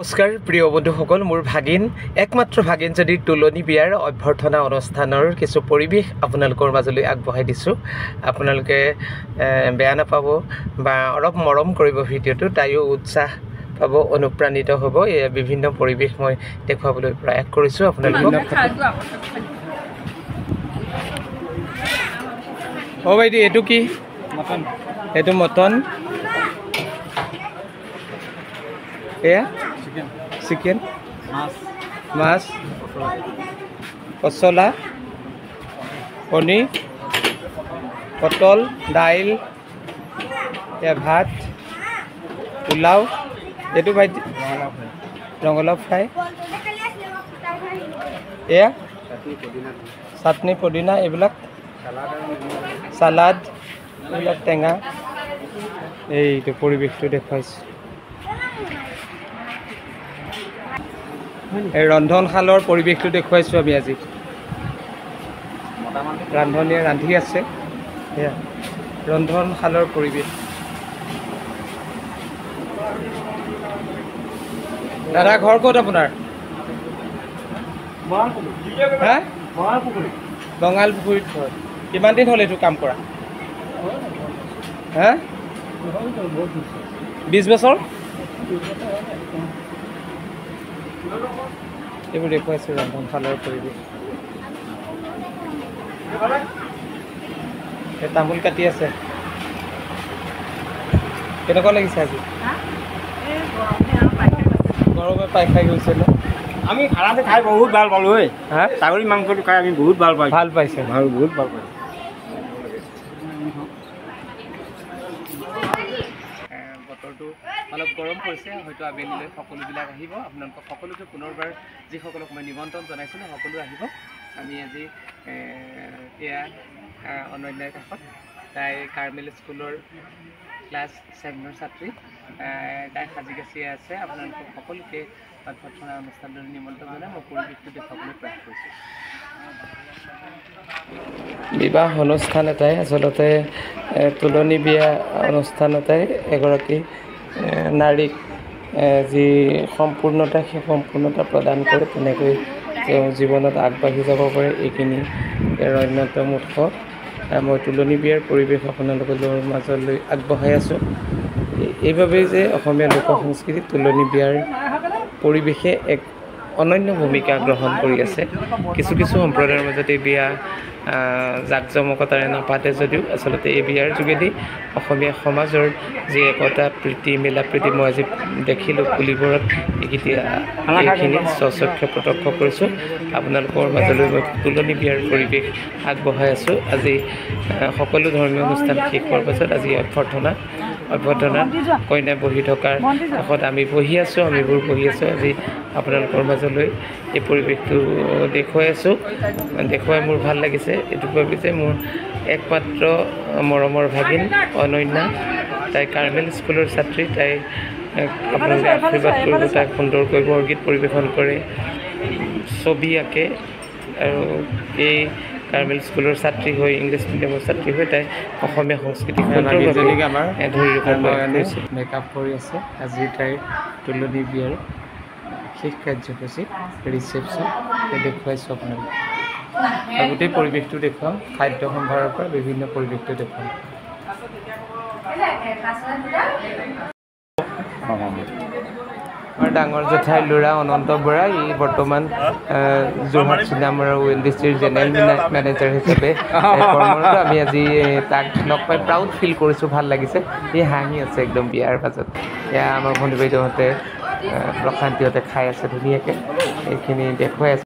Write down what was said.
নমস্কাৰ প্ৰিয় বন্ধুসকল, মোৰ ভাগিন একমাত্ৰ ভাগিন যদি তুলনি বিয়াৰ অভ্যৰ্থনা অনুষ্ঠানৰ কিছু পৰিৱেশ আপোনালোকৰ মাজলৈ আগবঢ়াই দিছোঁ। আপোনালোকে বেয়া নাপাব বা অলপ মৰম কৰিব ভিডিঅ'টো, তাইও উৎসাহ পাব, অনুপ্ৰাণিত হ'ব। এয়া বিভিন্ন পৰিৱেশ মই দেখুৱাবলৈ প্ৰয়াস কৰিছোঁ আপোনালোকক। অ' বাইদেউ, এইটো কি? মটন। এইটো মটন, এয়া চিকেন, মাছ, পচলা, পনীৰ, পটল, দাইল, এয়া ভাত, পোলাও, এইটো ভাইটি ৰঙালাও ফ্ৰাই, এয়া চাটনি পদিনা, এইবিলাক চালাড, এইবিলাক টেঙা। এইটো পৰিৱেশটো দেখুৱাইছোঁ। এই ৰন্ধনশালৰ পৰিৱেশটো দেখুৱাইছোঁ আমি আজি। ৰান্ধনীয়ে ৰান্ধি আছে, সেয়া ৰন্ধনশালৰ পৰিৱেশ। দাদা ঘৰ ক'ত আপোনাৰ? হা, বঙালপুখুৰীত ঘৰ। কিমান দিন হ'ল এইটো কাম কৰা? হা, 20 বছৰ? এইবোৰ দেখুৱাইছোঁ ৰন্ধনশালৰ পৰিৱেশ। এই তামোল কাটি আছে। কেনেকুৱা লাগিছে আজি? গৰমে পাই খাই গৈছে ন? আমি খানাটো খাই বহুত ভাল পালোঁ। হা, ছাগলী মাংসটো খাই আমি বহুত ভাল পাইছোঁ। ভাল পাইছে? বহুত ভাল পাইছোঁ। বতৰটো অলপ গৰম পৰিছে, হয়তো আবেলিলৈ সকলোবিলাক আহিব। আপোনালোকক সকলোকে পুনৰবাৰ যিসকলক মই নিমন্ত্ৰণ জনাইছিলোঁ সকলো আহিব। আমি আজি এয়া অনন্যাৰ কাষত, তাই কাৰ্মেল স্কুলৰ ক্লাছ 7ৰ ছাত্ৰী, তাই সাজি কাচি আছে। আপোনালোকক সকলোকে অভ্যৰ্থনা অনুষ্ঠানলৈ নিমন্ত্ৰণ জনাই মই পৰিৱেশটো দেখুৱাবলৈ প্ৰয়াস কৰিছোঁ। বিবাহ অনুষ্ঠান এটাই, আচলতে তুলনি বিয়া অনুষ্ঠান এটাই এগৰাকী নাৰীক যি সম্পূৰ্ণতা, সেই সম্পূৰ্ণতা প্ৰদান কৰে, তেনেকৈ তেওঁ জীৱনত আগবাঢ়ি যাব পাৰে। এইখিনি ইয়াৰ অন্যতম উৎস। মই তুলনি বিয়াৰ পৰিৱেশ আপোনালোকৰ মাজলৈ আগবঢ়াই আছোঁ। এইবাবেই যে অসমীয়া লোক সংস্কৃতিত তুলনি বিয়াৰ পৰিৱেশে এক অনন্য ভূমিকা গ্ৰহণ কৰি আছে। কিছু কিছু সম্প্ৰদায়ৰ মাজত এই বিয়া জাক জমকতাৰে নাপাতে যদিও আচলতে এই বিয়াৰ যোগেদি অসমীয়া সমাজৰ যি একতা, প্ৰীতি, মিলা প্ৰীতি মই আজি দেখিলোঁ পুলিবোৰত, এইখিনি স্বচক্ষে প্ৰত্যক্ষ কৰিছোঁ। আপোনালোকৰ মাজলৈ মই তুলনি বিয়াৰ পৰিৱেশ আগবঢ়াই আছোঁ। আজি সকলো ধৰ্মীয় অনুষ্ঠান শেষ হোৱাৰ পাছত আজি অভ্যৰ্থনা কইনা বহি থকাৰ কাষত আমি বহি আছোঁ, আমিবোৰ বহি আছোঁ। আজি আপোনালোকৰ মাজলৈ এই পৰিৱেশটো দেখুৱাই আছোঁ। দেখুৱাই মোৰ ভাল লাগিছে। এইটো বাবে যে মোৰ একমাত্ৰ মৰমৰ ভাগিন অনন্যা, তাই কাৰ্মেল স্কুলৰ ছাত্ৰী। তাই আপোনালোকে আশীৰ্বাদ কৰিব। তাই সুন্দৰকৈ বৰগীত পৰিৱেশন কৰে, ছবি আঁকে, আৰু এই কাৰ্মেল স্কুলৰ ছাত্ৰী হৈ, ইংলিছ মিডিয়ামৰ ছাত্ৰী হৈ তাই অসমীয়া সংস্কৃতিক সুন্দৰভাৱে ধৰি ৰখাৰ মেকআপ কৰি আছে। আজি তাইৰ তুলনি বিয়াৰ শেষ কাৰ্যসূচী ৰিচেপশ্যন দেখুৱাইছোঁ আপোনালোক। আৰু গোটেই পৰিৱেশটো দেখুৱাম, খাদ্য সম্ভাৰৰ পৰা বিভিন্ন পৰিৱেশটো দেখুৱাম। আমাৰ ডাঙৰ জেঠাইৰ ল'ৰা অনন্ত বৰা, ই বৰ্তমান যোৰহাট চিনেমাৰ ইণ্ডাষ্ট্ৰীৰ জেনেৰেল মেনেজাৰ হিচাপে কৰ্মৰত। আমি আজি তাক লগ পাই প্ৰাউড ফিল কৰিছোঁ, ভাল লাগিছে। ই হাঁহি আছে একদম বিয়াৰ মাজত। এয়া আমাৰ ভণ্টি বাইদেউহঁতে, প্ৰশান্তিহঁতে খাই আছে ধুনীয়াকৈ। এইখিনি দেখুৱাই আছে।